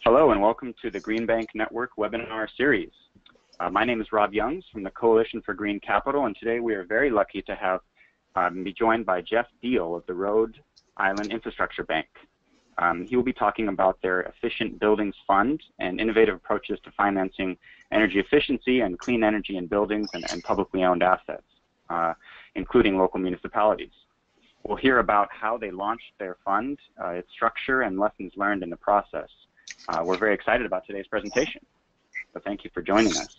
Hello and welcome to the Green Bank Network webinar series. My name is Rob Youngs from the Coalition for Green Capital, and today we are very lucky to have be joined by Jeff Deal of the Rhode Island Infrastructure Bank. He will be talking about their Efficient Buildings Fund and innovative approaches to financing energy efficiency and clean energy in buildings and publicly owned assets, including local municipalities. We'll hear about how they launched their fund, its structure, and lessons learned in the process. We're very excited about today's presentation, so thank you for joining us.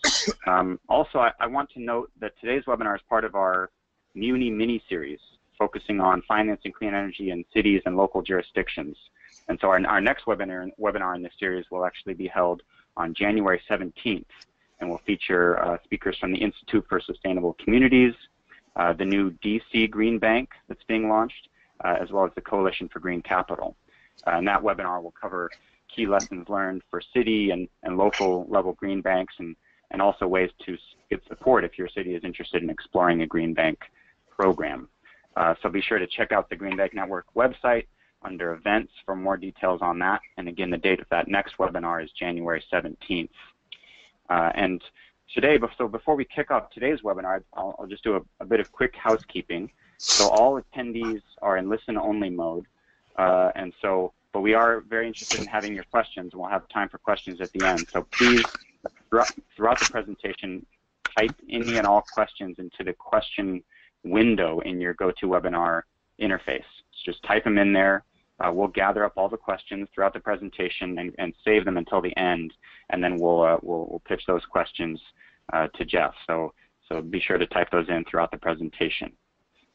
Also, I want to note that today's webinar is part of our Muni mini-series focusing on financing clean energy in cities and local jurisdictions. And so our next webinar in this series will actually be held on January 17th, and will feature speakers from the Institute for Sustainable Communities, the new DC Green Bank that's being launched, as well as the Coalition for Green Capital. And that webinar will cover key lessons learned for city and local level green banks, and also ways to get support if your city is interested in exploring a green bank program. So be sure to check out the Green Bank Network website under events for more details on that. And again, the date of that next webinar is January 17th. And today, so before we kick off today's webinar, I'll just do a bit of quick housekeeping. So all attendees are in listen-only mode, but we are very interested in having your questions, and we'll have time for questions at the end. So please, throughout the presentation, type any and all questions into the question window in your GoToWebinar interface. So just type them in there. We'll gather up all the questions throughout the presentation and save them until the end, and then we'll pitch those questions to Jeff. So be sure to type those in throughout the presentation.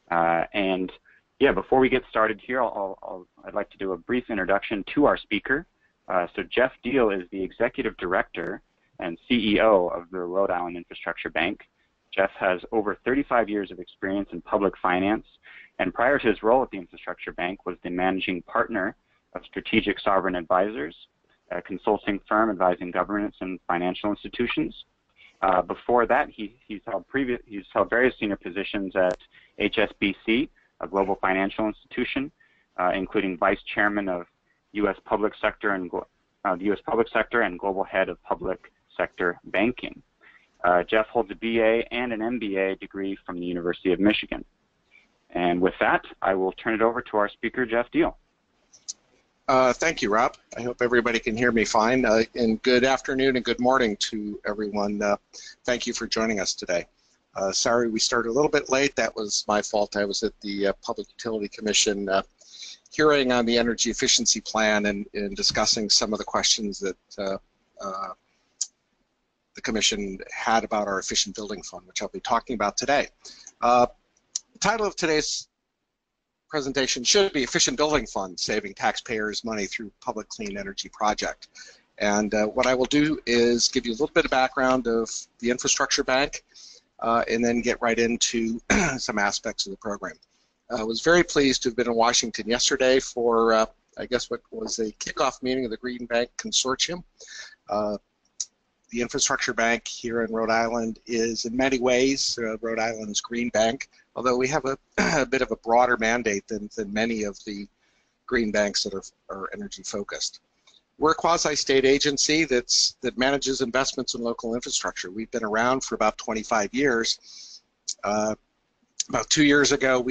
And yeah, before we get started here, I'd like to do a brief introduction to our speaker. So Jeff Deal is the Executive Director and CEO of the Rhode Island Infrastructure Bank. Jeff has over 35 years of experience in public finance, and prior to his role at the Infrastructure Bank was the managing partner of Strategic Sovereign Advisors, a consulting firm advising governments and financial institutions. Before that, he's held various senior positions at HSBC, a global financial institution, including Vice Chairman of U.S. Public Sector and Global Head of Public Sector Banking. Jeff holds a BA and an MBA degree from the University of Michigan. And with that, I will turn it over to our speaker, Jeff Deal. Thank you, Rob. I hope everybody can hear me fine. And good afternoon and good morning to everyone. Thank you for joining us today. Sorry we started a little bit late. That was my fault. I was at the Public Utility Commission hearing on the energy efficiency plan and discussing some of the questions that the Commission had about our Efficient Building Fund, which I'll be talking about today. The title of today's presentation should be Efficient Building Fund, Saving Taxpayers Money Through Public Clean Energy Project. And what I will do is give you a little bit of background of the Infrastructure Bank, and then get right into some aspects of the program. I was very pleased to have been in Washington yesterday for, I guess, what was a kickoff meeting of the Green Bank Consortium. The Infrastructure Bank here in Rhode Island is in many ways Rhode Island's Green Bank, although we have a bit of a broader mandate than many of the green banks that are energy focused. We're a quasi-state agency that manages investments in local infrastructure. We've been around for about 25 years. About 2 years ago,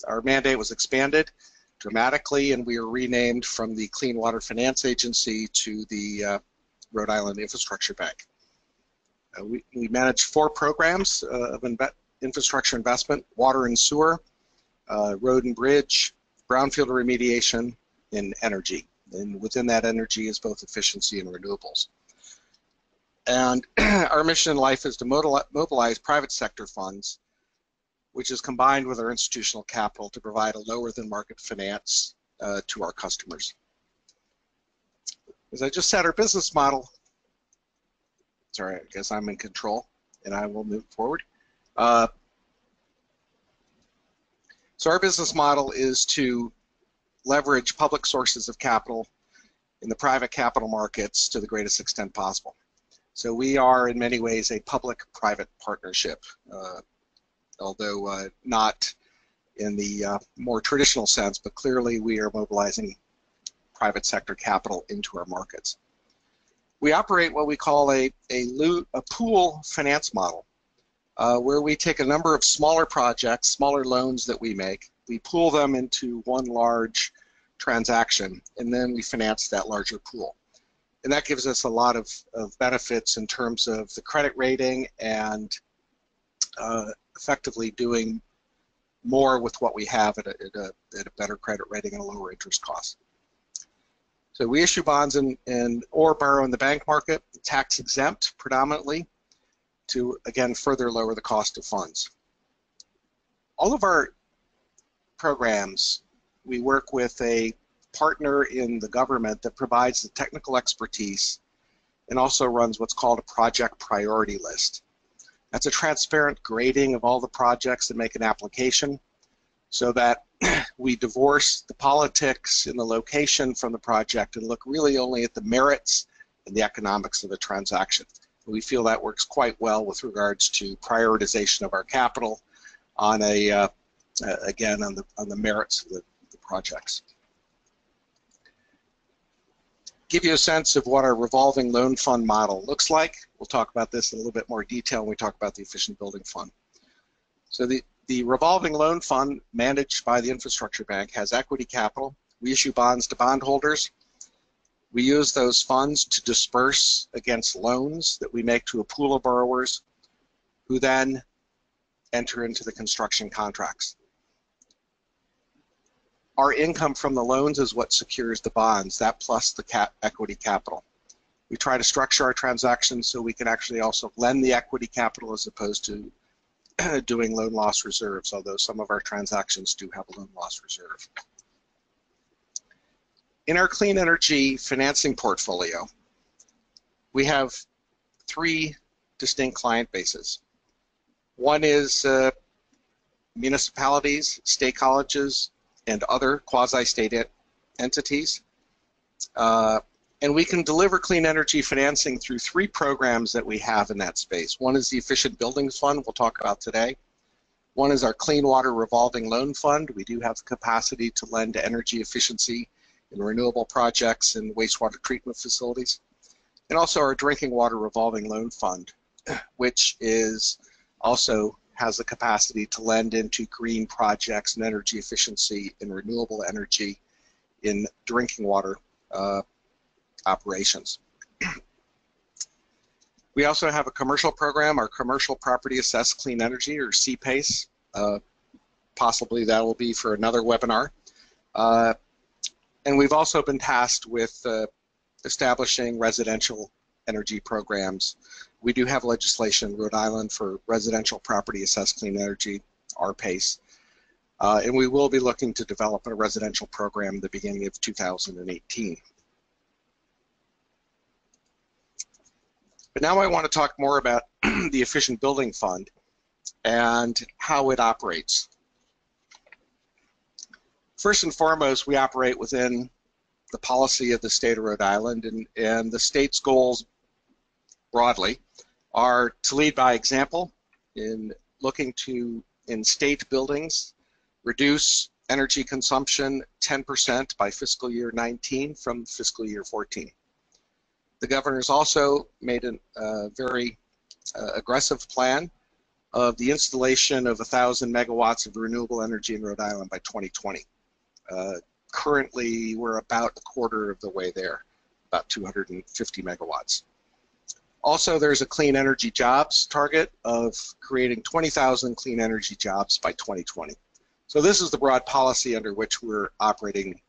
our mandate was expanded dramatically, and we were renamed from the Clean Water Finance Agency to the Rhode Island Infrastructure Bank. We manage 4 programs of infrastructure investment: water and sewer, road and bridge, brownfield remediation, and energy. And within that energy is both efficiency and renewables. And our mission in life is to mobilize private sector funds, which is combined with our institutional capital to provide a lower than market finance to our customers. As I just said, our business model, sorry, I guess I'm in control and I will move forward. So our business model is to leverage public sources of capital in the private capital markets to the greatest extent possible. So we are in many ways a public-private partnership, although not in the more traditional sense, but clearly we are mobilizing private sector capital into our markets. We operate what we call a pool finance model, where we take a number of smaller projects, smaller loans that we make, we pool them into one large transaction, and then we finance that larger pool. And that gives us a lot of benefits in terms of the credit rating and effectively doing more with what we have at a better credit rating and a lower interest cost. So we issue bonds or borrow in the bank market, tax exempt predominantly, to again further lower the cost of funds. All of our programs, we work with a partner in the government that provides the technical expertise and also runs what's called a project priority list. That's a transparent grading of all the projects that make an application so that we divorce the politics and the location from the project and look really only at the merits and the economics of the transaction. We feel that works quite well with regards to prioritization of our capital on again on the merits of the projects. Give you a sense of what our revolving loan fund model looks like. We'll talk about this in a little bit more detail when we talk about the efficient building fund. So the revolving loan fund managed by the Infrastructure Bank has equity capital. We issue bonds to bondholders. We use those funds to disperse against loans that we make to a pool of borrowers who then enter into the construction contracts. Our income from the loans is what secures the bonds, that plus the equity capital. We try to structure our transactions so we can actually also lend the equity capital as opposed to doing loan loss reserves, although some of our transactions do have a loan loss reserve. In our clean energy financing portfolio, we have three distinct client bases. One is municipalities, state colleges, and other quasi-state entities. And we can deliver clean energy financing through three programs that we have in that space. One is the Efficient Buildings Fund we'll talk about today. One is our Clean Water Revolving Loan Fund. We do have the capacity to lend to energy efficiency in renewable projects and wastewater treatment facilities. And also our Drinking Water Revolving Loan Fund, which is also has the capacity to lend into green projects and energy efficiency in renewable energy in drinking water operations. We also have a commercial program, our Commercial Property Assessed Clean Energy, or CPACE. Possibly that will be for another webinar. And we've also been tasked with establishing residential energy programs. We do have legislation in Rhode Island for residential property assessed clean energy, RPACE, and we will be looking to develop a residential program at the beginning of 2018. But now I want to talk more about the Efficient Building Fund and how it operates. First and foremost, we operate within the policy of the state of Rhode Island, and the state's goals broadly are to lead by example in looking to, in state buildings, reduce energy consumption 10% by fiscal year 19 from fiscal year 14. The governor's also made a very aggressive plan of the installation of 1,000 megawatts of renewable energy in Rhode Island by 2020. Currently, we're about a quarter of the way there, about 250 megawatts. Also, there's a clean energy jobs target of creating 20,000 clean energy jobs by 2020. So this is the broad policy under which we're operating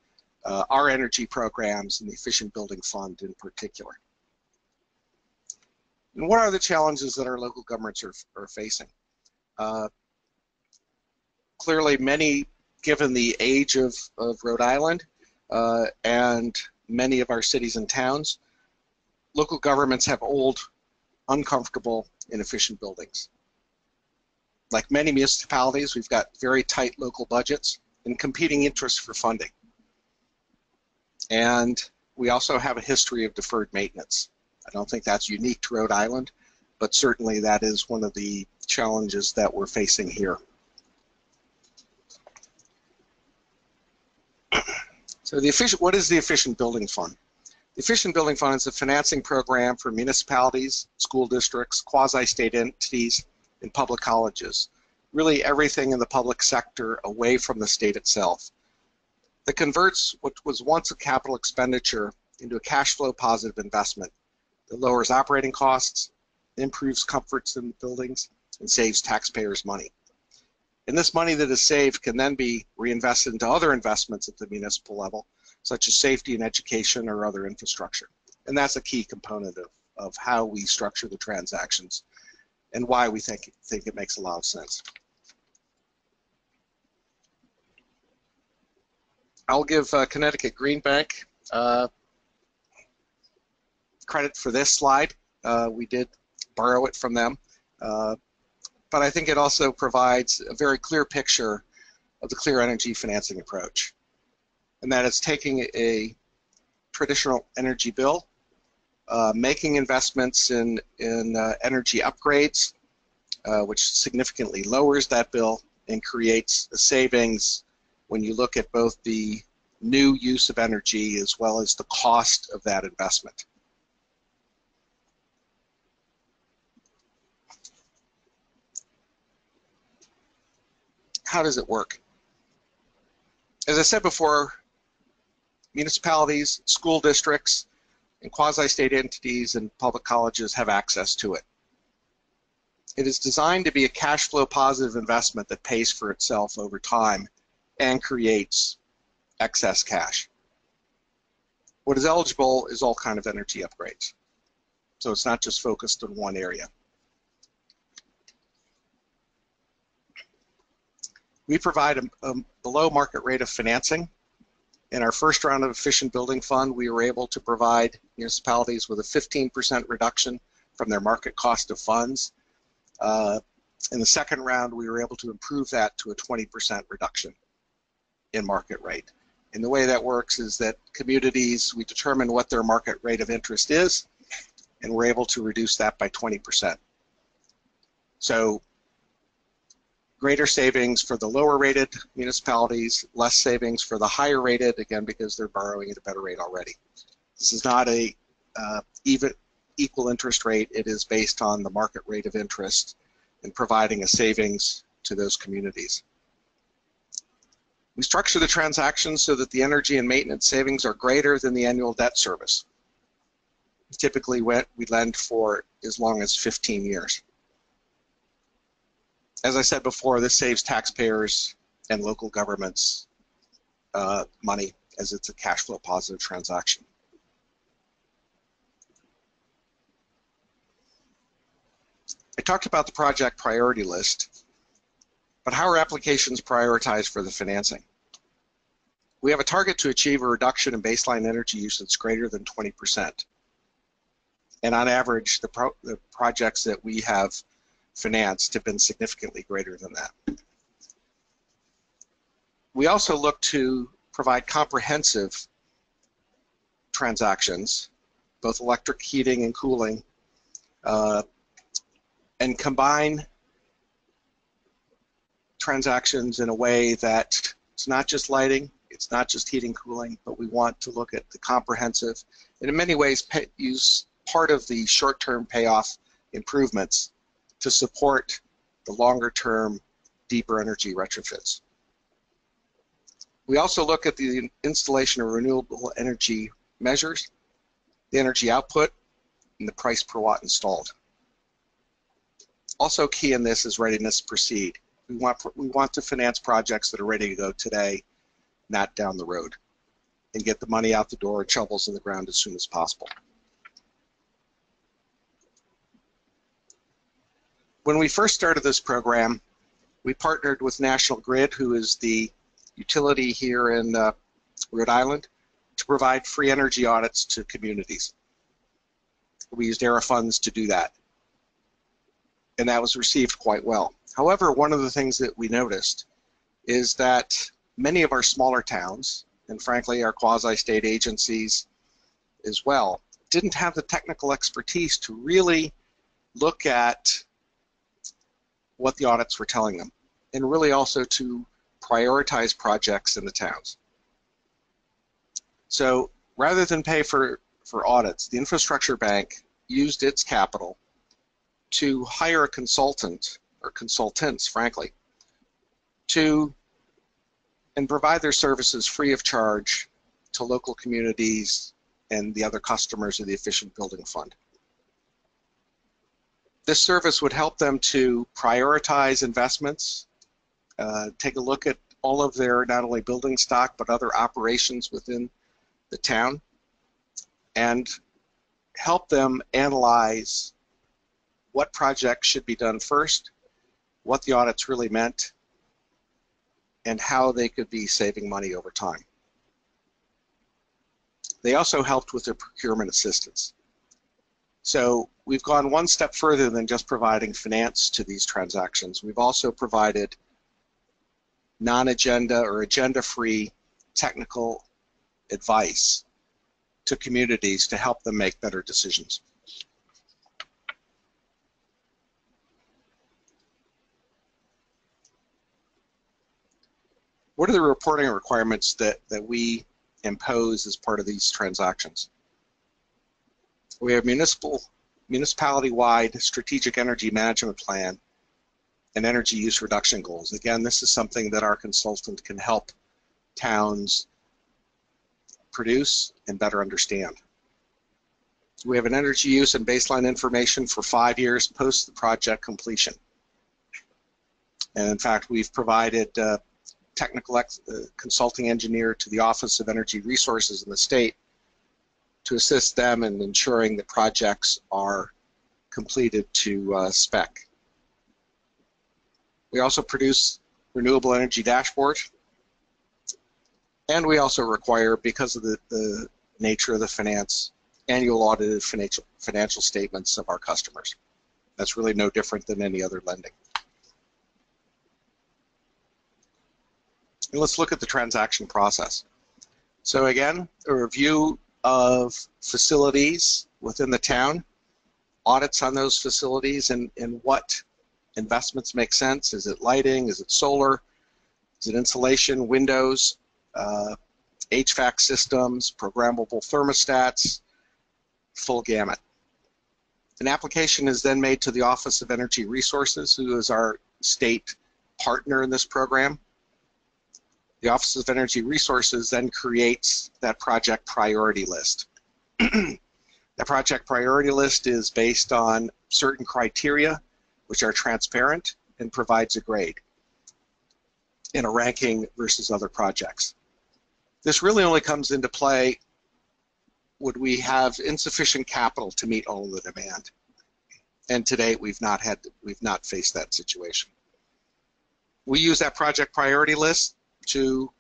our energy programs and the Efficient Building Fund in particular. And what are the challenges that our local governments are facing? Clearly, many, given the age of Rhode Island and many of our cities and towns, local governments have old, uncomfortable, inefficient buildings. Like many municipalities, we've got very tight local budgets and competing interests for funding. And we also have a history of deferred maintenance. I don't think that's unique to Rhode Island, but certainly that is one of the challenges that we're facing here. So what is the Efficient Building Fund? The Efficient Building Fund is a financing program for municipalities, school districts, quasi-state entities, and public colleges. Really everything in the public sector away from the state itself, that converts what was once a capital expenditure into a cash flow positive investment that lowers operating costs, improves comforts in buildings, and saves taxpayers money. And this money that is saved can then be reinvested into other investments at the municipal level, such as safety and education or other infrastructure. And that's a key component of how we structure the transactions and why we think it makes a lot of sense. I'll give Connecticut Green Bank credit for this slide. We did borrow it from them. But I think it also provides a very clear picture of the clear energy financing approach. And that is taking a traditional energy bill, making investments in energy upgrades, which significantly lowers that bill and creates a savings when you look at both the new use of energy as well as the cost of that investment. How does it work? As I said before, municipalities, school districts, and quasi-state entities and public colleges have access to it. It is designed to be a cash flow positive investment that pays for itself over time and creates excess cash. What is eligible is all kind of energy upgrades. So it's not just focused on one area. We provide a below market rate of financing. In our first round of Efficient Building Fund, we were able to provide municipalities with a 15% reduction from their market cost of funds. In the second round, we were able to improve that to a 20% reduction in market rate. And the way that works is that communities, we determine what their market rate of interest is, and we're able to reduce that by 20%. So greater savings for the lower rated municipalities, less savings for the higher rated, again, because they're borrowing at a better rate already. This is not a equal interest rate. It is based on the market rate of interest and providing a savings to those communities. We structure the transactions so that the energy and maintenance savings are greater than the annual debt service. Typically, we lend for as long as 15 years. As I said before, this saves taxpayers and local governments money, as it's a cash flow positive transaction. I talked about the project priority list, but how are applications prioritized for the financing? We have a target to achieve a reduction in baseline energy use that's greater than 20%. And on average, the projects that we have financed have been significantly greater than that. We also look to provide comprehensive transactions, both electric heating and cooling, and combine transactions in a way that it's not just lighting, it's not just heating, cooling, but we want to look at the comprehensive, and in many ways use part of the short-term payoff improvements to support the longer-term, deeper energy retrofits. We also look at the installation of renewable energy measures, the energy output, and the price per watt installed. Also key in this is readiness to proceed. We want to finance projects that are ready to go today, not down the road, and get the money out the door and shovels in the ground as soon as possible. When we first started this program, we partnered with National Grid, who is the utility here in Rhode Island, to provide free energy audits to communities. We used ERA funds to do that, and that was received quite well. However, one of the things that we noticed is that many of our smaller towns, and frankly our quasi-state agencies as well, didn't have the technical expertise to really look at what the audits were telling them, and really also to prioritize projects in the towns. So rather than pay for for audits, the Infrastructure Bank used its capital to hire a consultant, or consultants, frankly, and provide their services free of charge to local communities and the other customers of the Efficient Building Fund. This service would help them to prioritize investments, take a look at all of their not only building stock but other operations within the town, and help them analyze what projects should be done first, what the audits really meant, and how they could be saving money over time. They also helped with their procurement assistance. So we've gone one step further than just providing finance to these transactions. We've also provided non-agenda or agenda-free technical advice to communities to help them make better decisions. What are the reporting requirements that we impose as part of these transactions? We have municipality-wide strategic energy management plan and energy use reduction goals. Again, this is something that our consultant can help towns produce and better understand. We have an energy use and baseline information for 5 years post the project completion. And in fact, we've provided technical consulting engineer to the Office of Energy Resources in the state to assist them in ensuring that projects are completed to spec. We also produce renewable energy dashboard, and we also require, because of the nature of the finance, annual audited financial statements of our customers. That's really no different than any other lending. And let's look at the transaction process. So again, a review of facilities within the town, audits on those facilities, and what investments make sense. Is it lighting? Is it solar? Is it insulation, windows, HVAC systems, programmable thermostats, full gamut. An application is then made to the Office of Energy Resources, who is our state partner in this program. The Office of Energy Resources then creates that project priority list. That project priority list is based on certain criteria which are transparent and provides a grade in a ranking versus other projects. This really only comes into play would we have insufficient capital to meet all of the demand. And to date, we've not faced that situation. We use that project priority list to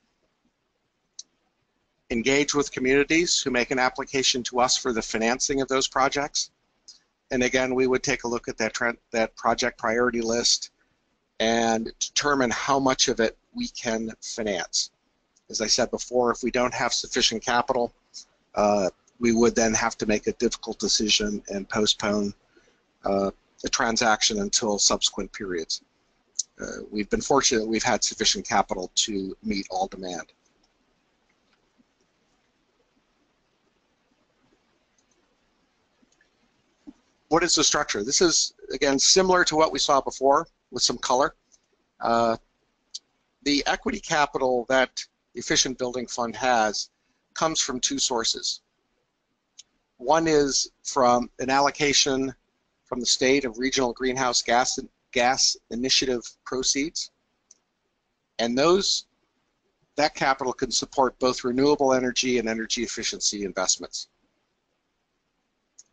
engage with communities who make an application to us for the financing of those projects. And again, we would take a look at that project priority list and determine how much of it we can finance. As I said before, if we don't have sufficient capital, we would then have to make a difficult decision and postpone the transaction until subsequent periods. We've been fortunate that we've had sufficient capital to meet all demand. What is the structure? This is, again, similar to what we saw before with some color. The equity capital that the Efficient Building Fund has comes from two sources. One is from an allocation from the state of regional greenhouse gas initiative proceeds, and that capital can support both renewable energy and energy efficiency investments.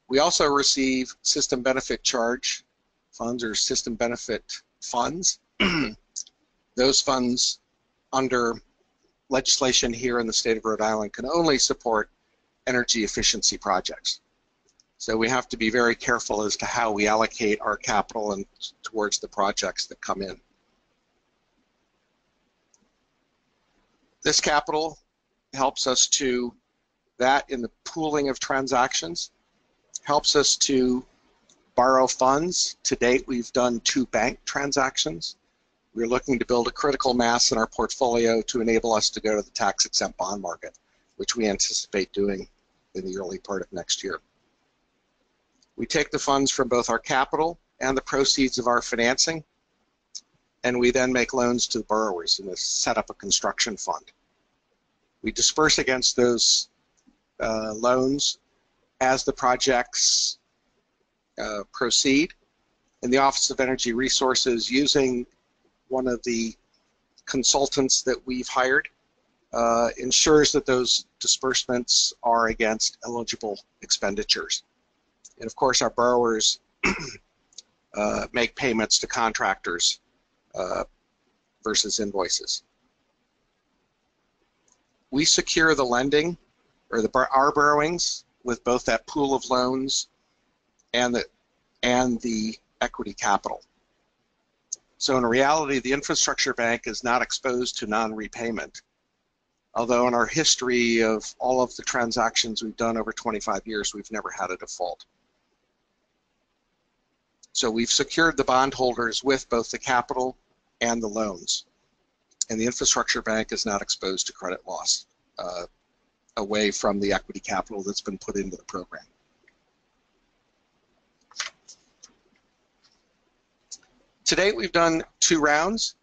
We also receive system benefit charge funds or system benefit funds. Those funds, under legislation here in the state of Rhode Island, can only support energy efficiency projects. So we have to be very careful as to how we allocate our capital and towards the projects that come in. This capital helps us to, that in the pooling of transactions, helps us to borrow funds. To date, we've done 2 bank transactions. We're looking to build a critical mass in our portfolio to enable us to go to the tax-exempt bond market, which we anticipate doing in the early part of next year. We take the funds from both our capital and the proceeds of our financing, and we then make loans to the borrowers and set up a construction fund. We disperse against those loans as the projects proceed, and the Office of Energy Resources, using one of the consultants that we've hired, ensures that those disbursements are against eligible expenditures. And of course, our borrowers make payments to contractors versus invoices. We secure the lending, or our borrowings, with both that pool of loans and the equity capital. So in reality, the Infrastructure Bank is not exposed to non-repayment, although in our history of all of the transactions we've done over 25 years, we've never had a default. So we've secured the bondholders with both the capital and the loans, and the Infrastructure Bank is not exposed to credit loss away from the equity capital that's been put into the program. To date, we've done 2 rounds.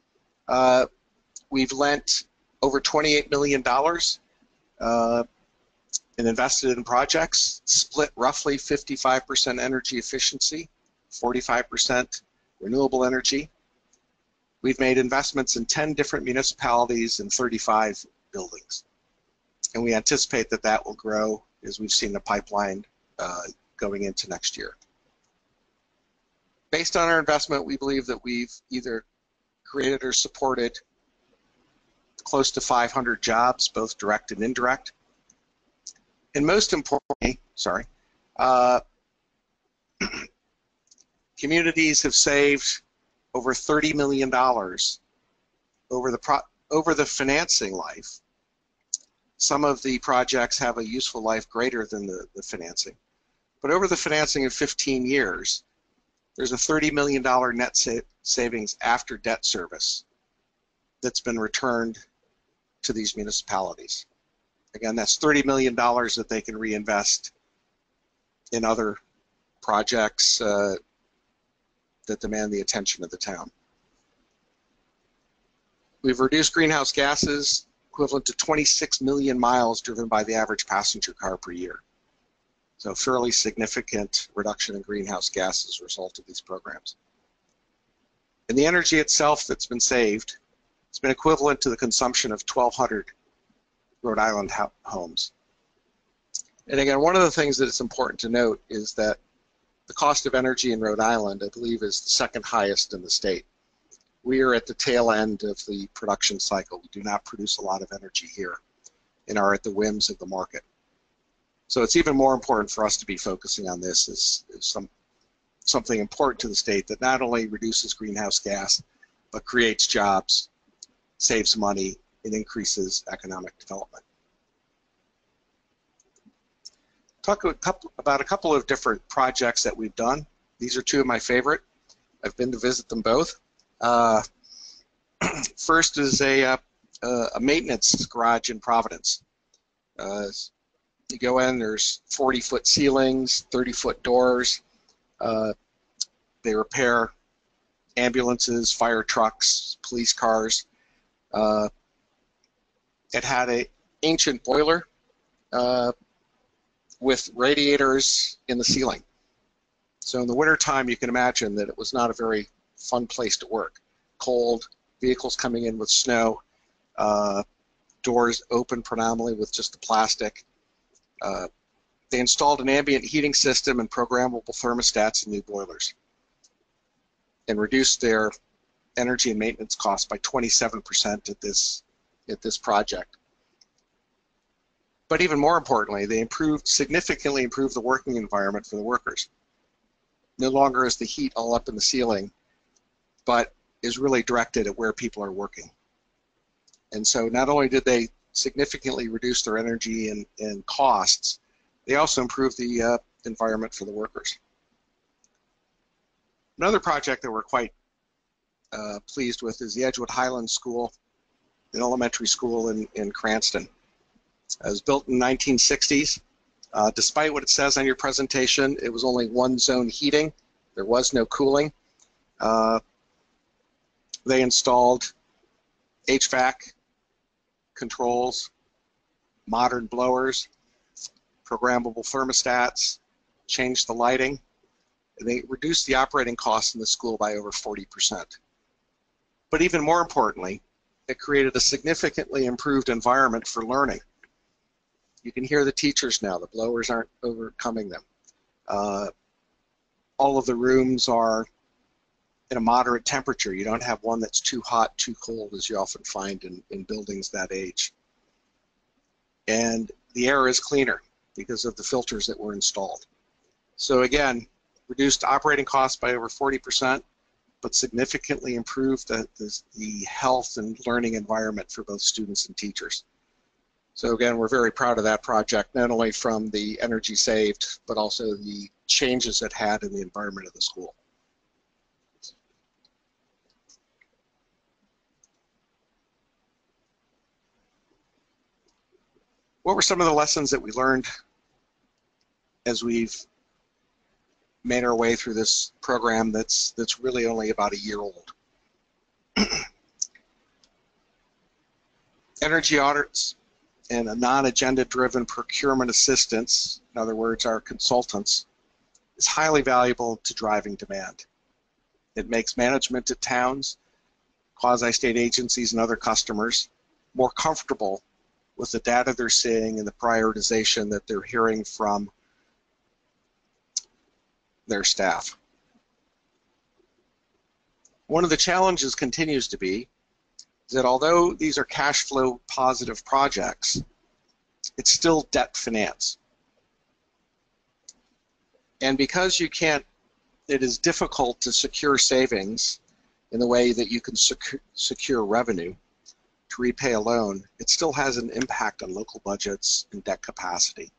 We've lent over $28 million and invested in projects, split roughly 55% energy efficiency, 45% renewable energy. We've made investments in 10 different municipalities and 35 buildings. And we anticipate that that will grow as we've seen the pipeline going into next year. Based on our investment, we believe that we've either created or supported close to 500 jobs, both direct and indirect. And most importantly, communities have saved over $30 million over the financing life. Some of the projects have a useful life greater than the financing. But over the financing of 15 years, there's a $30 million net savings after debt service that's been returned to these municipalities. Again, that's $30 million that they can reinvest in other projects that demand the attention of the town. We've reduced greenhouse gases equivalent to 26 million miles driven by the average passenger car per year. So fairly significant reduction in greenhouse gases as a result of these programs. And the energy itself that's been saved, it's been equivalent to the consumption of 1,200 Rhode Island homes. And again, one of the things that it's important to note is that the cost of energy in Rhode Island, I believe, is the second highest in the state. We are at the tail end of the production cycle. We do not produce a lot of energy here and are at the whims of the market. So it's even more important for us to be focusing on this as something important to the state that not only reduces greenhouse gas, but creates jobs, saves money, and increases economic development. Talk about a couple of different projects that we've done. These are 2 of my favorite. I've been to visit them both. First is a maintenance garage in Providence. You go in, there's 40-foot ceilings, 30-foot doors. They repair ambulances, fire trucks, police cars. It had an ancient boiler with radiators in the ceiling. So in the wintertime, you can imagine that it was not a very fun place to work. Cold, vehicles coming in with snow, doors open predominantly with just the plastic. They installed an ambient heating system and programmable thermostats in new boilers and reduced their energy and maintenance costs by 27% at this project. But even more importantly, they significantly improved the working environment for the workers. No longer is the heat all up in the ceiling, but is really directed at where people are working. And so not only did they significantly reduce their energy and costs, they also improved the environment for the workers. Another project that we're quite pleased with is the Edgewood Highland School, an elementary school in Cranston. It was built in the 1960s. Despite what it says on your presentation, it was only one zone heating. There was no cooling. They installed HVAC controls, modern blowers, programmable thermostats, changed the lighting, and they reduced the operating costs in the school by over 40%. But even more importantly, it created a significantly improved environment for learning. You can hear the teachers now. The blowers aren't overcoming them. All of the rooms are in a moderate temperature. You don't have one that's too hot, too cold, as you often find in buildings that age. And the air is cleaner because of the filters that were installed. So again, reduced operating costs by over 40%, but significantly improved the health and learning environment for both students and teachers. So again, we're very proud of that project, not only from the energy saved, but also the changes it had in the environment of the school. What were some of the lessons that we learned as we've made our way through this program that's really only about a year old? Energy audits and a non-agenda driven procurement assistance, in other words, our consultants, is highly valuable to driving demand. It makes management at towns, quasi-state agencies, and other customers more comfortable with the data they're seeing and the prioritization that they're hearing from their staff. One of the challenges continues to be that although these are cash flow positive projects, it's still debt finance. And because you can't, it is difficult to secure savings in the way that you can secure revenue to repay a loan, it still has an impact on local budgets and debt capacity.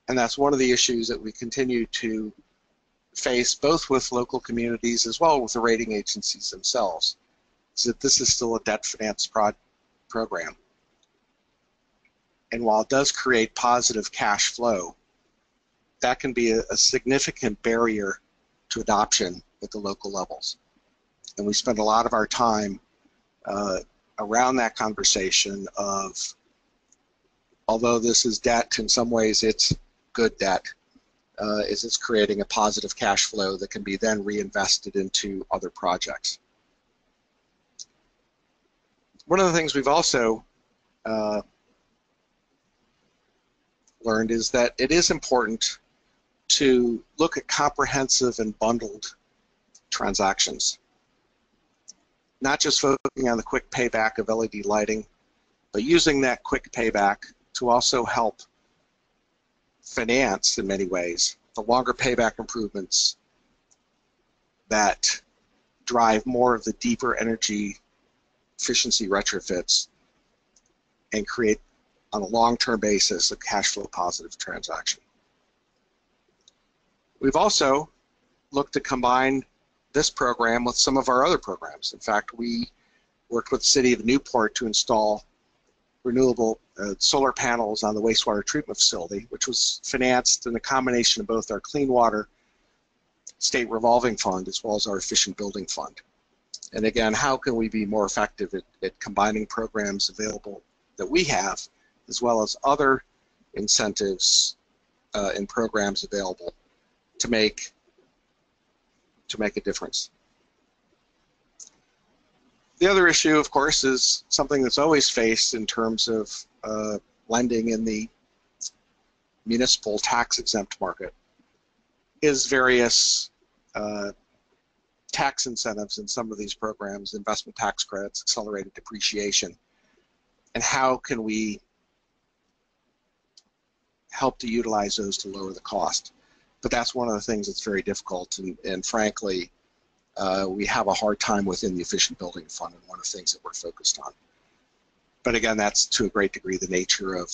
And that's one of the issues that we continue to face both with local communities as well as with the rating agencies themselves, is that this is still a debt finance program. And while it does create positive cash flow, that can be a significant barrier to adoption at the local levels. And we spend a lot of our time around that conversation of, although this is debt, in some ways it's good debt, is it's creating a positive cash flow that can be then reinvested into other projects. One of the things we've also learned is that it is important to look at comprehensive and bundled transactions. Not just focusing on the quick payback of LED lighting, but using that quick payback to also help finance, in many ways, the longer payback improvements that drive more of the deeper energy efficiency retrofits and create, on a long-term basis, a cash flow positive transaction. We've also looked to combine this program with some of our other programs. In fact, we worked with the City of Newport to install renewable solar panels on the wastewater treatment facility, which was financed in a combination of both our Clean Water State Revolving Fund as well as our Efficient Building Fund. And again, how can we be more effective at combining programs available that we have as well as other incentives and programs available to make a difference. The other issue, of course, is something that's always faced in terms of lending in the municipal tax-exempt market, is various tax incentives in some of these programs, investment tax credits, accelerated depreciation, and how can we help to utilize those to lower the cost. But that's one of the things that's very difficult, and frankly, we have a hard time within the Efficient Building Fund, and one of the things that we're focused on. But again, that's to a great degree the nature of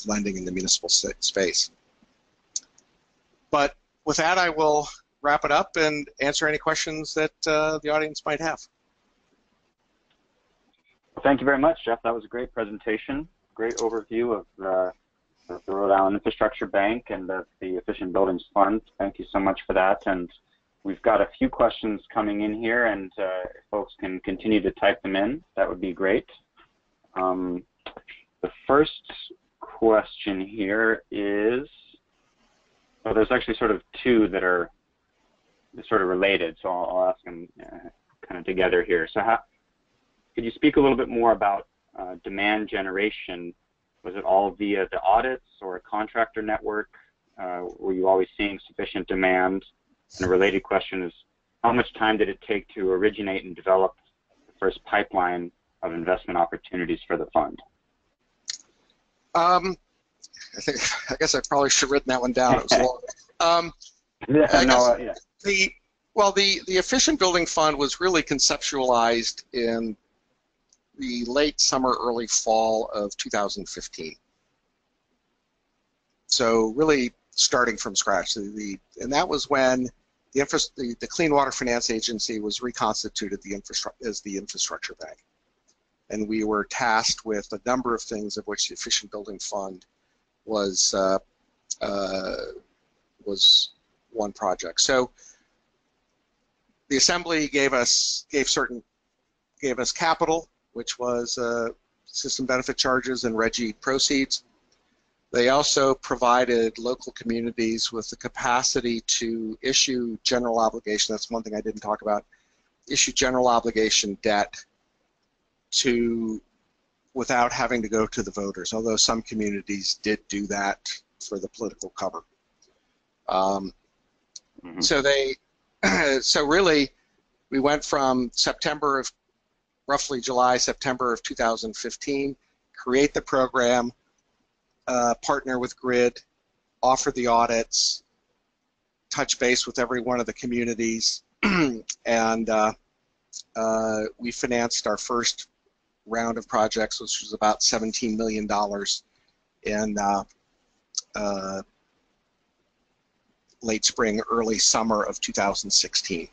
lending in the municipal space. But with that, I will wrap it up and answer any questions that the audience might have. Thank you very much, Jeff. That was a great presentation, great overview of of the Rhode Island Infrastructure Bank and of the Efficient Buildings Fund. Thank you so much for that. And we've got a few questions coming in here, and if folks can continue to type them in, that would be great. The first question here is, well, there's actually sort of two that are sort of related, so I'll ask them kind of together here. So could you speak a little bit more about demand generation? Was it all via the audits or a contractor network? Were you always seeing sufficient demand? And a related question is, how much time did it take to originate and develop the first pipeline of investment opportunities for the fund? I guess I probably should have written that one down. It was long. The Efficient Building Fund was really conceptualized in the late summer, early fall of 2015. So really starting from scratch. And that was when the Clean Water Finance Agency was reconstituted as the Infrastructure Bank. And we were tasked with a number of things, of which the Efficient Building Fund was one project. So the Assembly gave us capital, which was system benefit charges and RGGI proceeds. They also provided local communities with the capacity to issue general obligation. That's one thing I didn't talk about. Issue general obligation debt without having to go to the voters, although some communities did do that for the political cover. So really, we went from roughly July, September of 2015, create the program, partner with GRID, offer the audits, touch base with every one of the communities, and we financed our first round of projects, which was about $17 million in late spring, early summer of 2016.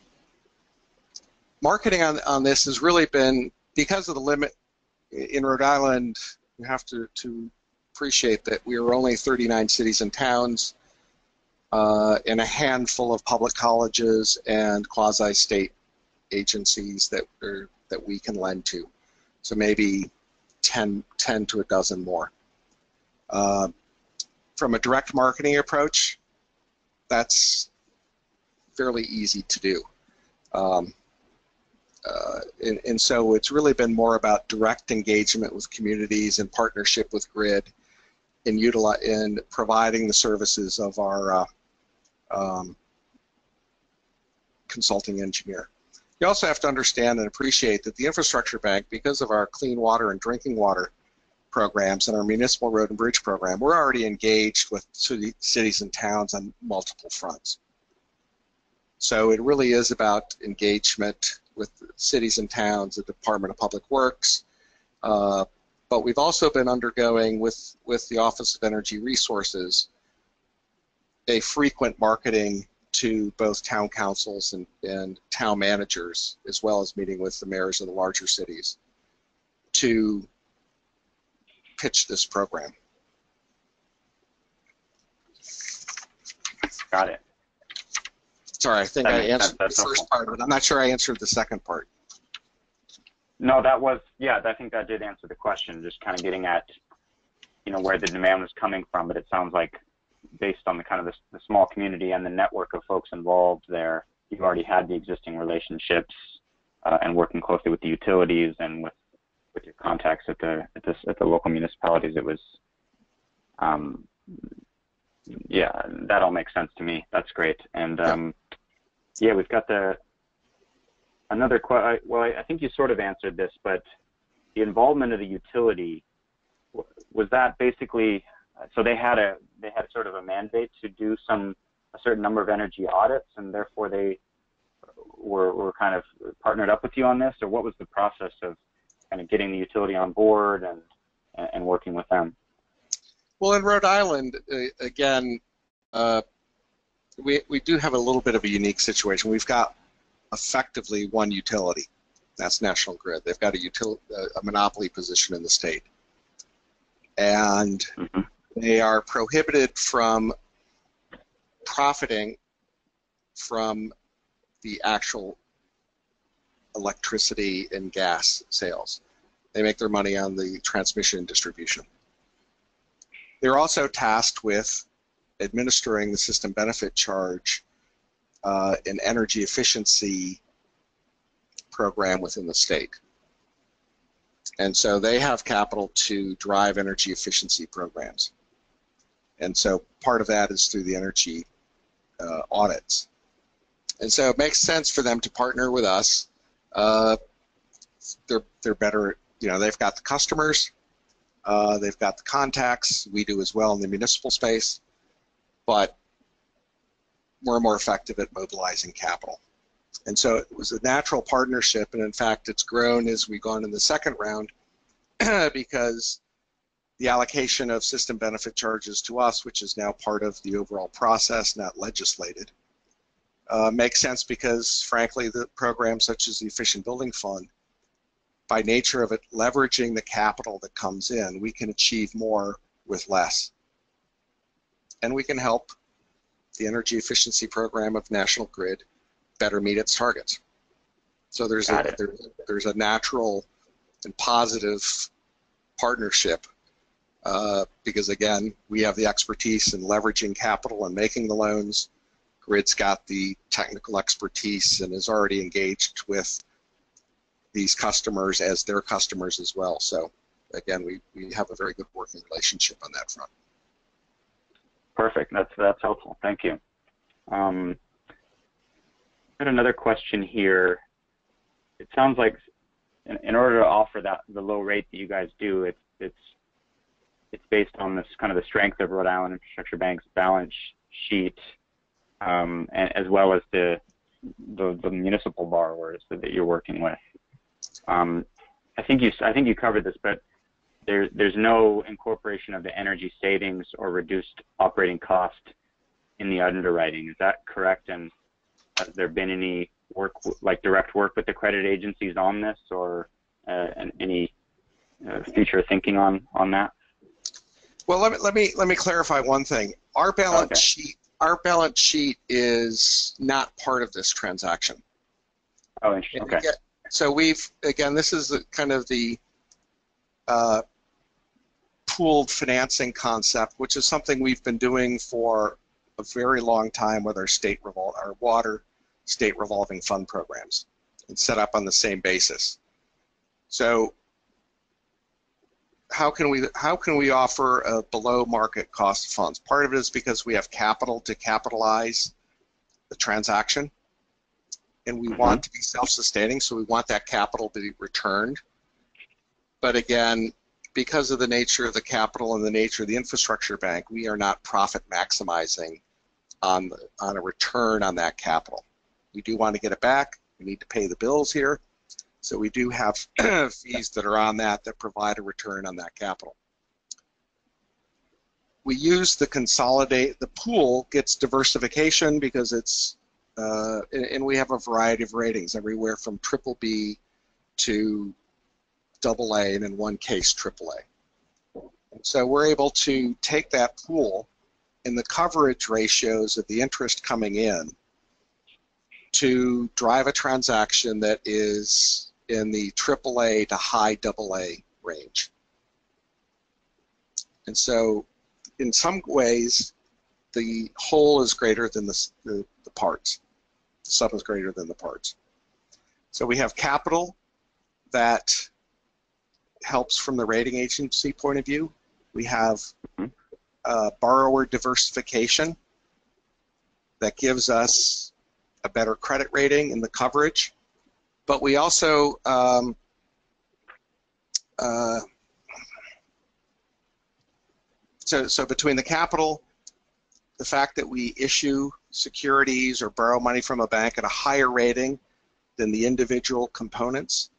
Marketing on this has really been, because of the limit in Rhode Island, you have to appreciate that we are only 39 cities and towns and a handful of public colleges and quasi-state agencies that we can lend to. So maybe 10 to a dozen more. From a direct marketing approach, that's fairly easy to do. And so it's really been more about direct engagement with communities and partnership with GRID in providing the services of our consulting engineer. You also have to understand and appreciate that the Infrastructure Bank, because of our clean water and drinking water programs and our municipal road and bridge program, we're already engaged with cities and towns on multiple fronts. So it really is about engagement with cities and towns, the Department of Public Works, but we've also been undergoing with the Office of Energy Resources a frequent marketing to both town councils and town managers, as well as meeting with the mayors of the larger cities to pitch this program. Got it. Sorry, I think I answered the first part of it. I'm not sure I answered the second part. No, that was, yeah, I think that did answer the question, just kind of getting at, where the demand was coming from, but it sounds like based on the kind of the small community and the network of folks involved there, you've already had the existing relationships and working closely with the utilities and with your contacts at the local municipalities. It was, yeah, that all makes sense to me. That's great. And yeah, we've got another question. Well, I think you sort of answered this, but the involvement of the utility, was that basically, so they had sort of a mandate to do a certain number of energy audits, and therefore they were kind of partnered up with you on this, or what was the process of kind of getting the utility on board and working with them? Well, in Rhode Island, again, we do have a little bit of a unique situation. We've got effectively one utility. That's National Grid. They've got a monopoly position in the state. And They are prohibited from profiting from the actual electricity and gas sales. They make their money on the transmission and distribution. They're also tasked with administering the system benefit charge and energy efficiency program within the state. And so they have capital to drive energy efficiency programs. And so part of that is through the energy audits. And so it makes sense for them to partner with us. They're better, they've got the customers, they've got the contacts, we do as well in the municipal space, but we're more effective at mobilizing capital. And so it was a natural partnership, and in fact it's grown as we've gone in the second round because the allocation of system benefit charges to us, which is now part of the overall process, not legislated, makes sense because, frankly, the programs such as the Efficient Building Fund, by nature of it leveraging the capital that comes in, we can achieve more with less. And we can help the energy efficiency program of National Grid better meet its targets. So there's a natural and positive partnership because, again, we have the expertise in leveraging capital and making the loans. Grid's got the technical expertise and is already engaged with these customers as their customers as well. So again, we have a very good working relationship on that front. Perfect. That's helpful. Thank you. I had another question here. It sounds like in order to offer the low rate that you guys do, it's based on this kind of the strength of Rhode Island Infrastructure Bank's balance sheet, and as well as the municipal borrowers that you're working with. I think you covered this, but there's no incorporation of the energy savings or reduced operating cost in the underwriting. Is that correct? And has there been any work, like direct work with the credit agencies on this, or any future thinking on that? Well, let me clarify one thing. Our balance sheet is not part of this transaction. Oh, interesting. Okay. So this is kind of the pooled financing concept, which is something we've been doing for a very long time with our water state revolving fund programs. It's set up on the same basis. So how can we offer a below market cost of funds? Part of it is because we have capital to capitalize the transaction, and we want to be self-sustaining, so we want that capital to be returned. But again, because of the nature of the capital and the nature of the infrastructure bank, we are not profit maximizing on a return on that capital. We do want to get it back. We need to pay the bills here. So we do have fees that are on that provide a return on that capital. We use the pool gets diversification because it's, and we have a variety of ratings, everywhere from BBB to AA, and in one case, AAA. And so we're able to take that pool and the coverage ratios of the interest coming in to drive a transaction that is in the AAA to high AA range. And so in some ways, the whole is greater than the parts. The sum is greater than the parts. So we have capital that helps from the rating agency point of view. We have borrower diversification that gives us a better credit rating in the coverage, but we also so between the capital, the fact that we issue securities or borrow money from a bank at a higher rating than the individual components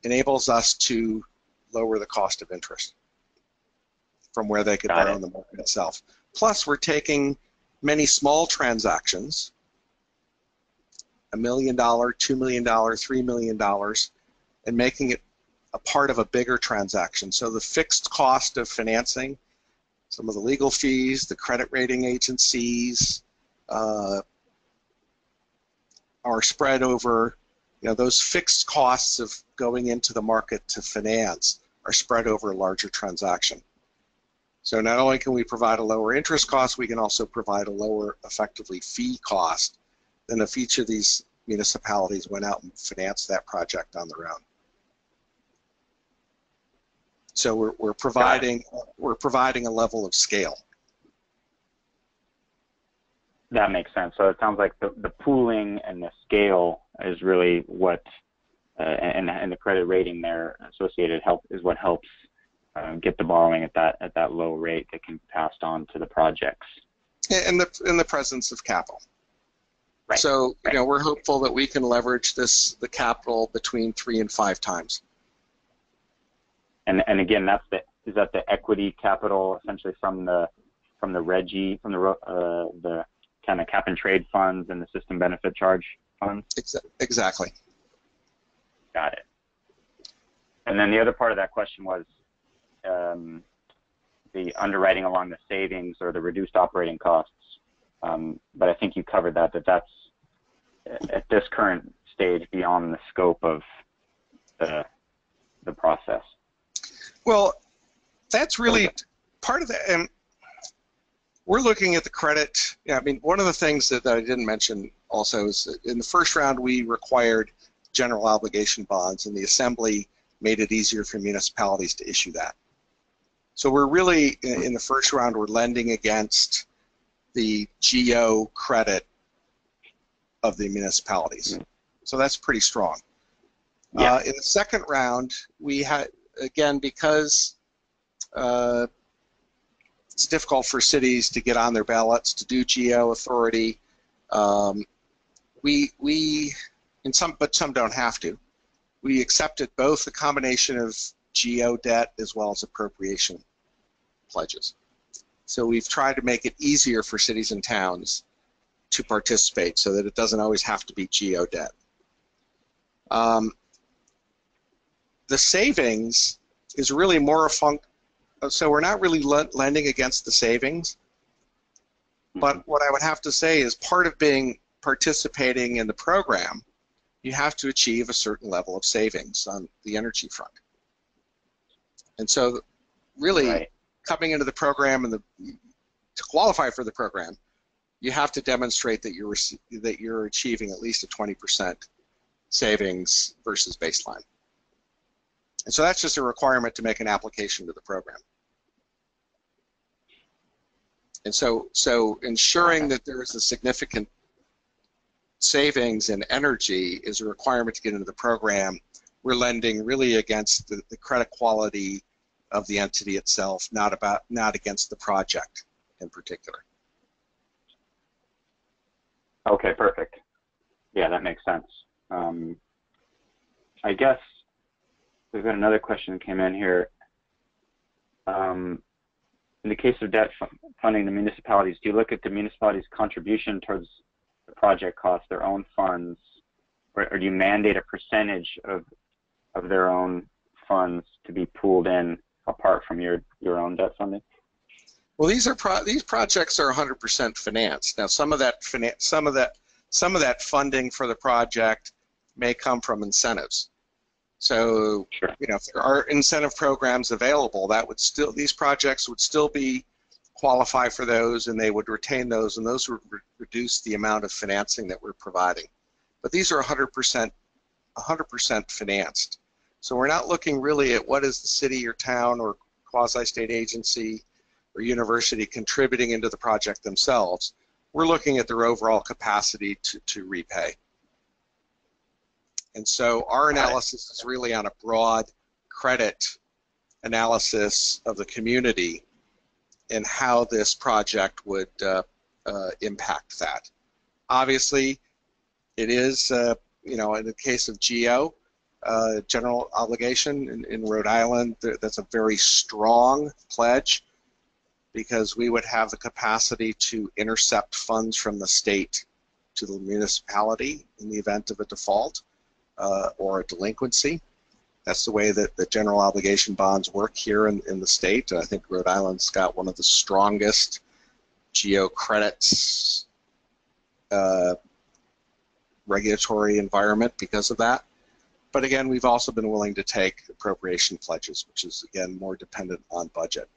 enables us to lower the cost of interest from where they could borrow in the market itself. Plus, we're taking many small transactions, $1 million, $2 million, $3 million, and making it a part of a bigger transaction. So the fixed cost of financing some of the legal fees, the credit rating agencies are spread over, those fixed costs of going into the market to finance are spread over a larger transaction. So not only can we provide a lower interest cost, we can also provide a lower, effectively, fee cost than if each of these municipalities went out and financed that project on their own. So we're providing a level of scale. That makes sense. So it sounds like the pooling and the scale is really what, and the credit rating there associated is what helps get the borrowing at that low rate that can be passed on to the projects. In the presence of capital. Right. So we're hopeful that we can leverage the capital between 3 and 5 times. And again, is that the equity capital essentially from the REGI, from the kind of cap and trade funds and the system benefit charge funds? Exactly. Got it. And then the other part of that question was the underwriting along the savings or the reduced operating costs. But I think you covered that's at this current stage beyond the scope of the process. Well, that's really part of that. And we're looking at the credit. Yeah, I mean, one of the things that I didn't mention also is that in the first round we required general obligation bonds, and the Assembly made it easier for municipalities to issue that. So we're really, in the first round, we're lending against the GO credit of the municipalities. So that's pretty strong. Yeah. In the second round, we had, again, because it's difficult for cities to get on their ballots to do GO authority, but some don't have to. We accepted both the combination of GO debt as well as appropriation pledges. So we've tried to make it easier for cities and towns to participate so that it doesn't always have to be GO debt. The savings is really more so we're not really lending against the savings, but what I would have to say is part of participating in the program, you have to achieve a certain level of savings on the energy front. And so really coming into the program and to qualify for the program, you have to demonstrate that you're achieving at least a 20% savings versus baseline. And so that's just a requirement to make an application to the program. And so ensuring that there is a significant savings in energy is a requirement to get into the program. We're lending really against the credit quality of the entity itself, not against the project in particular. Okay, perfect. Yeah, that makes sense. I guess we've got another question that came in here. In the case of debt funding the municipalities, do you look at the municipalities' contribution towards the project cost, their own funds, or do you mandate a percentage of their own funds to be pooled in apart from your own debt funding? Well, these projects are 100% financed. Now, some of that funding for the project may come from incentives. So, sure. If there are incentive programs available, these projects would still qualify for those, and they would retain those, and those would reduce the amount of financing that we're providing. But these are 100% financed. So we're not looking really at what is the city or town or quasi-state agency or university contributing into the project themselves. We're looking at their overall capacity to repay. And so our analysis is really on a broad credit analysis of the community and how this project would impact that. Obviously, it is, in the case of GO, general obligation in Rhode Island, that's a very strong pledge because we would have the capacity to intercept funds from the state to the municipality in the event of a default or a delinquency. That's the way that the general obligation bonds work here in the state. I think Rhode Island's got one of the strongest geo credits regulatory environment because of that. But again, we've also been willing to take appropriation pledges, which is again more dependent on budget.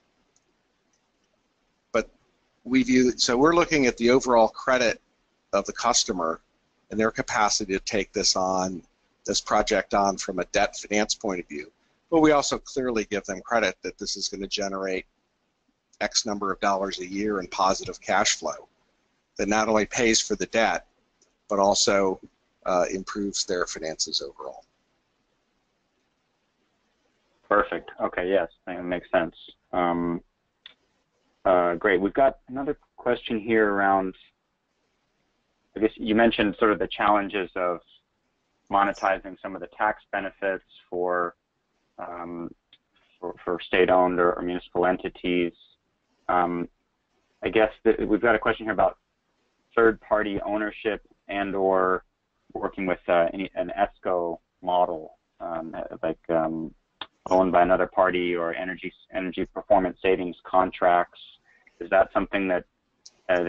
But so we're looking at the overall credit of the customer and their capacity to take this project on from a debt finance point of view. But we also clearly give them credit that this is going to generate X number of dollars a year in positive cash flow that not only pays for the debt, but also improves their finances overall. Perfect. Okay, yes, that makes sense. Great. We've got another question here around, I guess you mentioned sort of the challenges of monetizing some of the tax benefits for state-owned or municipal entities. I guess we've got a question here about third-party ownership and/or working with an ESCO model, owned by another party, or energy performance savings contracts. Is that something that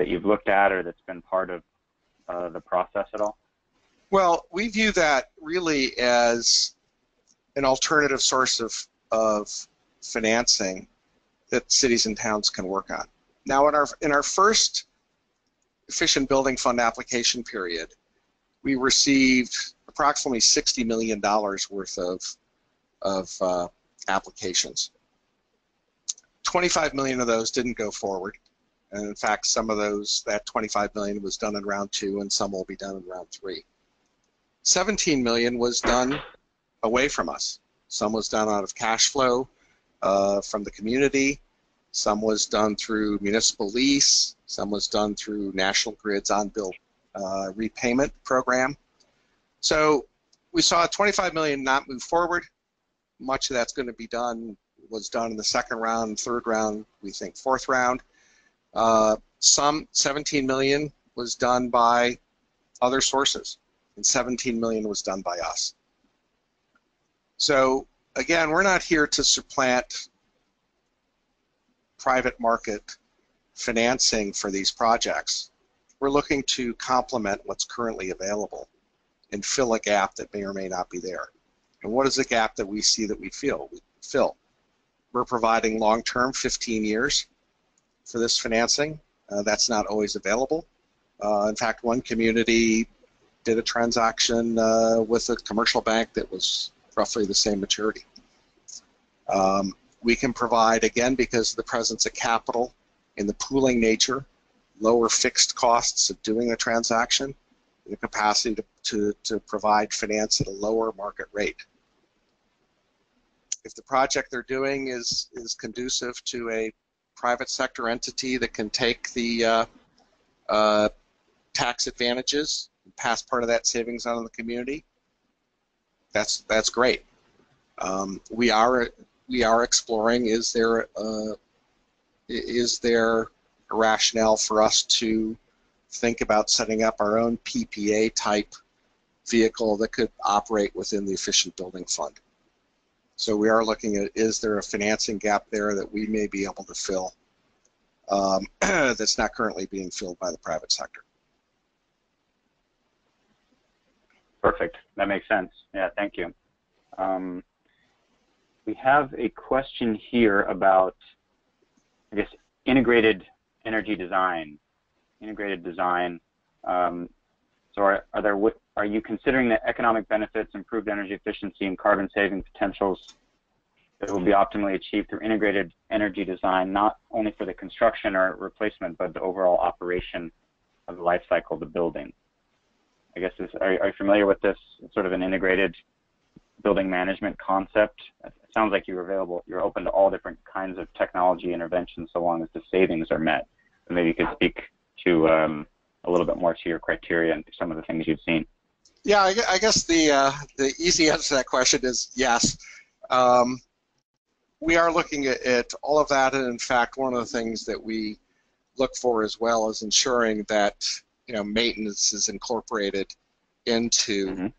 you've looked at or that's been part of the process at all? Well, we view that really as an alternative source of financing that cities and towns can work on. Now, in our first efficient building fund application period, we received approximately $60 million worth of applications. 25 million of those didn't go forward, and in fact, some of that 25 million was done in round 2, and some will be done in round 3. 17 million was done away from us. Some was done out of cash flow from the community. Some was done through municipal lease. Some was done through National Grid's on-bill repayment program. So we saw 25 million not move forward. Much of that's going to be was done in the second round, third round, we think fourth round. Some 17 million was done by other sources, and 17 million was done by us. So again, we're not here to supplant private market financing for these projects. We're looking to complement what's currently available and fill a gap that may or may not be there. And what is the gap that we see that we fill? We're providing long-term, 15 years for this financing. That's not always available. In fact, one community did a transaction with a commercial bank that was roughly the same maturity. We can provide, again, because of the presence of capital in the pooling nature, lower fixed costs of doing the transaction, the capacity to provide finance at a lower market rate. If the project they're doing is conducive to a private sector entity that can take the tax advantages and pass part of that savings on to the community, that's great. We are exploring, is there a rationale for us to think about setting up our own PPA type vehicle that could operate within the efficient building fund. So we are looking at, is there a financing gap there that we may be able to fill that's not currently being filled by the private sector. Perfect. That makes sense. Yeah, thank you. We have a question here about, I guess, integrated energy design. So are you considering the economic benefits, improved energy efficiency, and carbon saving potentials that will be optimally achieved through integrated energy design, not only for the construction or replacement, but the overall operation of the life cycle of the building? I guess, are you familiar with this sort of an integrated building management concept? It sounds like you're open to all different kinds of technology interventions so long as the savings are met. So maybe you could speak to a little bit more to your criteria and some of the things you've seen. Yeah, I guess the easy answer to that question is yes. We are looking at all of that, and in fact, one of the things that we look for as well is ensuring that maintenance is incorporated into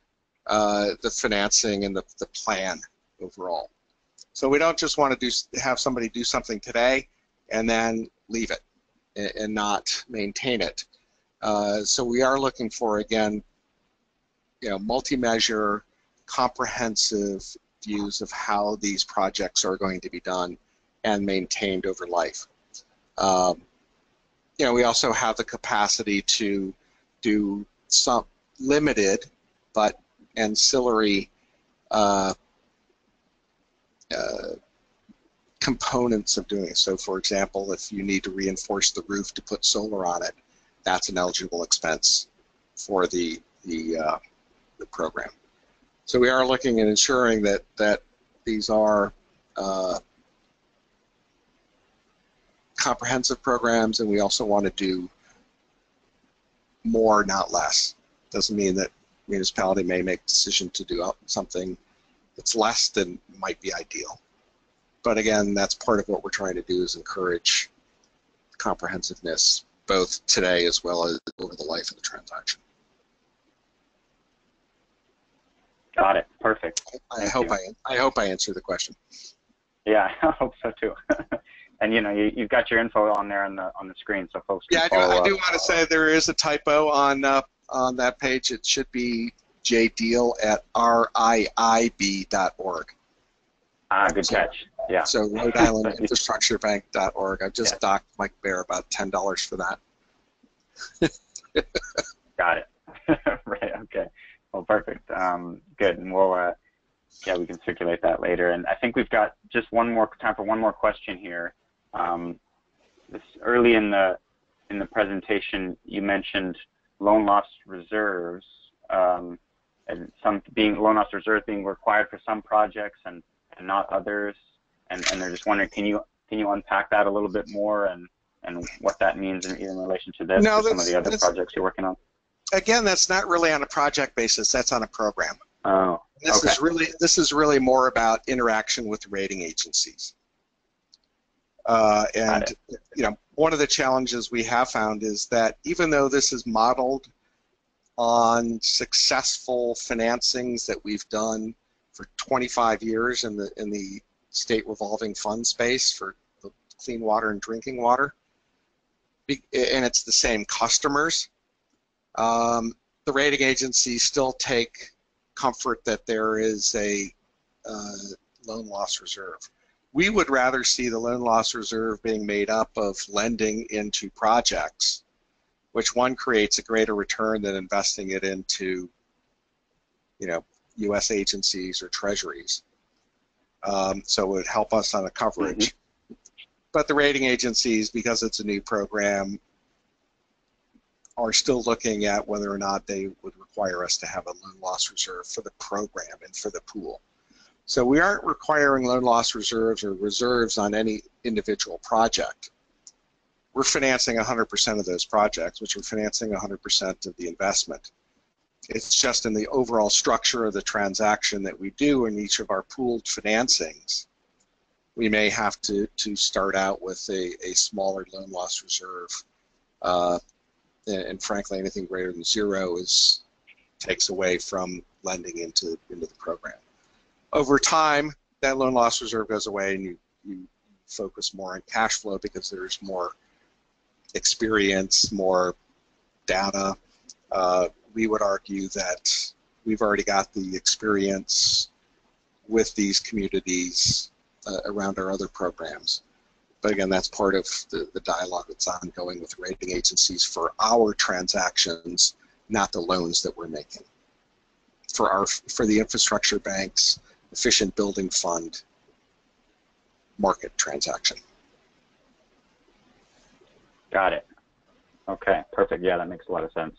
the financing and the plan. overall. So we don't just want to have somebody do something today and then leave it and not maintain it. So we are looking for, again, multi-measure, comprehensive views of how these projects are going to be done and maintained over life. We also have the capacity to do some limited but ancillary components of doing it. So, for example, if you need to reinforce the roof to put solar on it, that's an eligible expense for the program. So we are looking at ensuring that these are comprehensive programs, and we also want to do more, not less. Doesn't mean that municipality may make a decision to do something that's less than might be ideal. But again, that's part of what we're trying to do, is encourage comprehensiveness, both today as well as over the life of the transaction. Got it. Perfect. I hope I answered the question. Yeah, I hope so too. And you've got your info on there on the screen, so folks can follow I do want to say there is a typo on that page. It should be jdeal@riib.org. Good catch. Yeah. So Rhode Island Infrastructure Bank.org. I've just docked Mike Bear about $10 for that. Got it. Right. Okay. Well, perfect. Good. And we'll we can circulate that later. And I think we've got just time for one more question here. This early in the presentation, you mentioned loan loss reserves, and some loan loss reserves being required for some projects and not others. And they're just wondering, can you unpack that a little bit more and what that means in relation to this or some of the other projects you're working on? Again, that's not really on a project basis. That's on a program. Oh, This is really more about interaction with rating agencies. And one of the challenges we have found is that even though this is modeled on successful financings that we've done for 25 years in the state revolving fund space for the clean water and drinking water, and it's the same customers, the rating agencies still take comfort that there is a loan loss reserve. We would rather see the loan loss reserve being made up of lending into projects, which one creates a greater return than investing it into, U.S. agencies or treasuries. So it would help us on the coverage. Mm-hmm. But the rating agencies, because it's a new program, are still looking at whether or not they would require us to have a loan loss reserve for the program and for the pool. So we aren't requiring loan loss reserves or reserves on any individual project. We're financing 100% of those projects, which we're financing 100% of the investment. It's just in the overall structure of the transaction that we do in each of our pooled financings, we may have to start out with a smaller loan loss reserve. And frankly, anything greater than zero takes away from lending into the program. Over time, that loan loss reserve goes away, and you focus more on cash flow because there's more experience, more data. We would argue that we've already got the experience with these communities around our other programs. But again, that's part of the dialogue that's ongoing with rating agencies for our transactions, not the loans that we're making. For the infrastructure bank's efficient building fund market transaction. Got it. Okay, perfect. Yeah, that makes a lot of sense.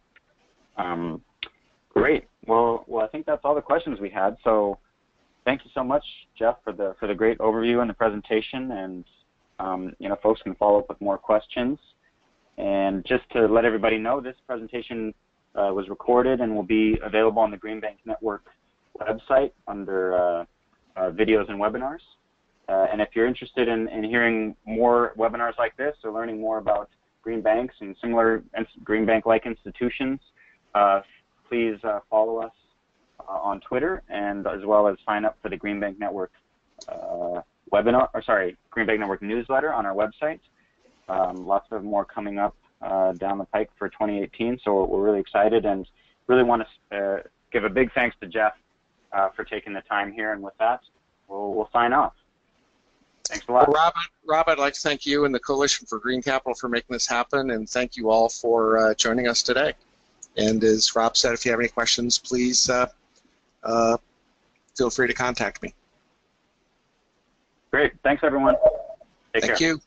Great. Well, I think that's all the questions we had. So, thank you so much, Jeff, for the great overview and the presentation. And folks can follow up with more questions. And just to let everybody know, this presentation was recorded and will be available on the Green Bank Network website under videos and webinars. And if you're interested in hearing more webinars like this or learning more about green banks and similar green bank-like institutions, please follow us on Twitter, and as well as sign up for the Green Bank Network Green Bank Network newsletter on our website. Lots of more coming up down the pike for 2018, so we're really excited and really want to give a big thanks to Jeff for taking the time here, and with that, we'll sign off. Thanks a lot. Well, Rob, I'd like to thank you and the Coalition for Green Capital for making this happen, and thank you all for joining us today. And as Rob said, if you have any questions, please feel free to contact me. Great. Thanks, everyone. Take care. Thank you.